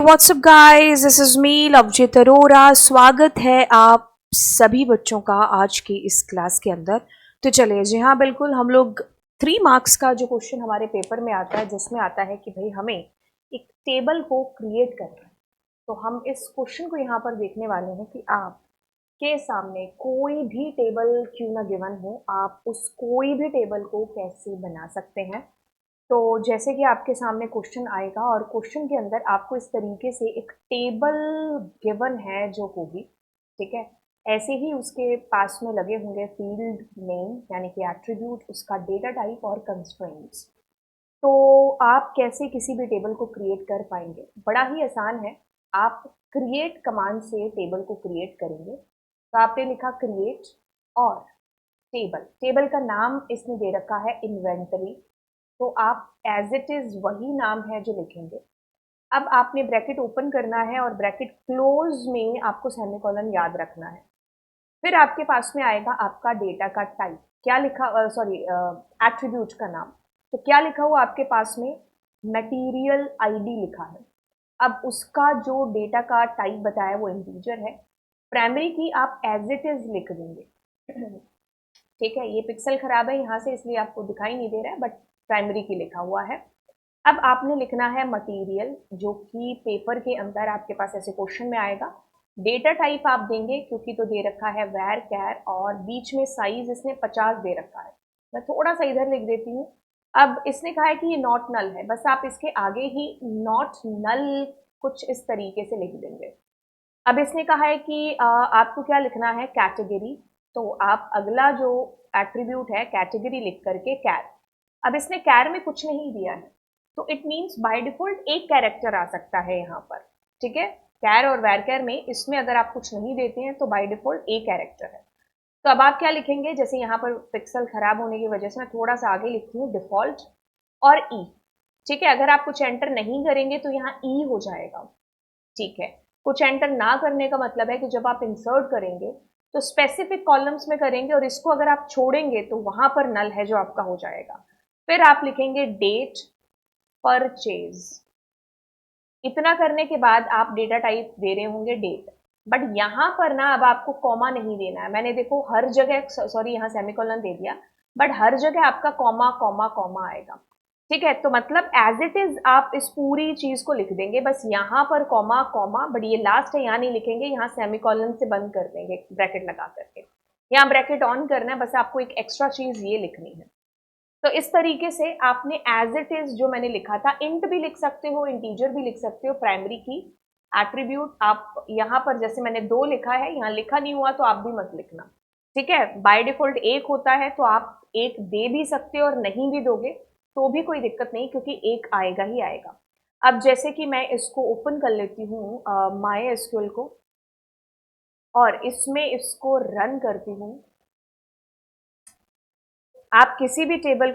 WhatsApp guys, this is me Lovejeet Arora. स्वागत है आप सभी बच्चों का आज की इस क्लास के अंदर। तो चलिए जी हाँ, बिल्कुल हम लोग 3 मार्क्स का जो क्वेश्चन हमारे पेपर में आता है, जिसमें आता है कि भाई हमें एक टेबल को क्रिएट करना है। तो हम इस क्वेश्चन को यहाँ पर देखने वाले हैं कि आप के सामने कोई भी टेबल क्यों ना गिवन हो, आप उस कोई भी टेबल को कैसे बना सकते हैं। तो जैसे कि आपके सामने क्वेश्चन आएगा और क्वेश्चन के अंदर आपको इस तरीके से एक टेबल गिवन है जो होगी, ठीक है। ऐसे ही उसके पास में लगे होंगे फील्ड नेम यानी कि एट्रीब्यूट, उसका डेटा टाइप और कंस्ट्रेंट्स। तो आप कैसे किसी भी टेबल को क्रिएट कर पाएंगे? बड़ा ही आसान है। आप क्रिएट कमांड से टेबल को क्रिएट करेंगे। तो आपने लिखा क्रिएट और टेबल। टेबल का नाम इसने दे रखा है इन्वेंटरी। तो आप एज इट इज वही नाम है जो लिखेंगे। अब आपने ब्रैकेट ओपन करना है और ब्रैकेट क्लोज में आपको सेमीकोलन याद रखना है। फिर आपके पास में आएगा आपका डेटा का टाइप, क्या लिखा, सॉरी, एट्रीब्यूट का नाम। तो क्या लिखा हुआ आपके पास में? मटेरियल आईडी लिखा है। अब उसका जो डेटा का टाइप बताया वो इंटीजर है। प्राइमरी की आप एज इट इज लिख देंगे। ठीक है, ये पिक्सल खराब है यहाँ से इसलिए आपको दिखाई नहीं दे रहा है, बट प्राइमरी की लिखा हुआ है। अब आपने लिखना है मटेरियल, जो कि पेपर के अंदर आपके पास ऐसे क्वेश्चन में आएगा। डेटा टाइप आप देंगे क्योंकि तो दे रखा है वैर कैर, और बीच में साइज इसने 50 दे रखा है। मैं थोड़ा सा इधर लिख देती हूँ। अब इसने कहा है कि ये नॉट नल है, बस आप इसके आगे ही नॉट नल कुछ इस तरीके से लिख देंगे। अब इसने कहा है कि आपको क्या लिखना है? कैटेगरी। तो आप अगला जो एट्रीब्यूट है कैटेगरी लिख करके कैर। अब इसने कैर में कुछ नहीं दिया है, तो इट मीन्स बाय डिफॉल्ट एक कैरेक्टर आ सकता है यहाँ पर। ठीक है, कैर और वैर कैर में इसमें अगर आप कुछ नहीं देते हैं तो बाय डिफॉल्ट एक कैरेक्टर है। तो अब आप क्या लिखेंगे? जैसे यहाँ पर पिक्सल खराब होने की वजह से मैं थोड़ा सा आगे लिखती हूँ, डिफॉल्ट और ई। ठीक है, अगर आप कुछ एंटर नहीं करेंगे तो यहाँ ई हो जाएगा। ठीक है, कुछ एंटर ना करने का मतलब है कि जब आप इंसर्ट करेंगे तो स्पेसिफिक कॉलम्स में करेंगे, और इसको अगर आप छोड़ेंगे तो वहां पर नल है जो आपका हो जाएगा। फिर आप लिखेंगे डेट परचेज। इतना करने के बाद आप डेटा टाइप दे रहे होंगे डेट, बट यहां पर ना अब आपको कॉमा नहीं देना है। मैंने देखो हर जगह, सॉरी यहाँ सेमीकोलन दे दिया, बट हर जगह आपका कॉमा कॉमा कॉमा आएगा। ठीक है, तो मतलब एज इट इज आप इस पूरी चीज को लिख देंगे, बस यहाँ पर कॉमा कॉमा, बट ये लास्ट है यहाँ नहीं लिखेंगे, यहाँ सेमीकोलन से बंद कर देंगे ब्रैकेट लगा करके। यहाँ ब्रैकेट ऑन करना है, बस आपको एक एक्स्ट्रा चीज ये लिखनी है। तो इस तरीके से आपने एज इट इज जो मैंने लिखा था, इंट भी लिख सकते हो, इंटीजर भी लिख सकते हो, प्राइमरी की एट्रीब्यूट आप यहाँ पर जैसे मैंने 2 लिखा है, यहाँ लिखा नहीं हुआ तो आप भी मत लिखना। ठीक है, बाय डिफॉल्ट 1 होता है तो आप 1 दे भी सकते हो और नहीं भी दोगे तो भी कोई दिक्कत नहीं, क्योंकि 1 आएगा ही आएगा। अब जैसे कि मैं इसको ओपन कर लेती हूँ माई एसक्यूएल को, और इसमें इसको रन करती हूँ। आप किसी भी टेबल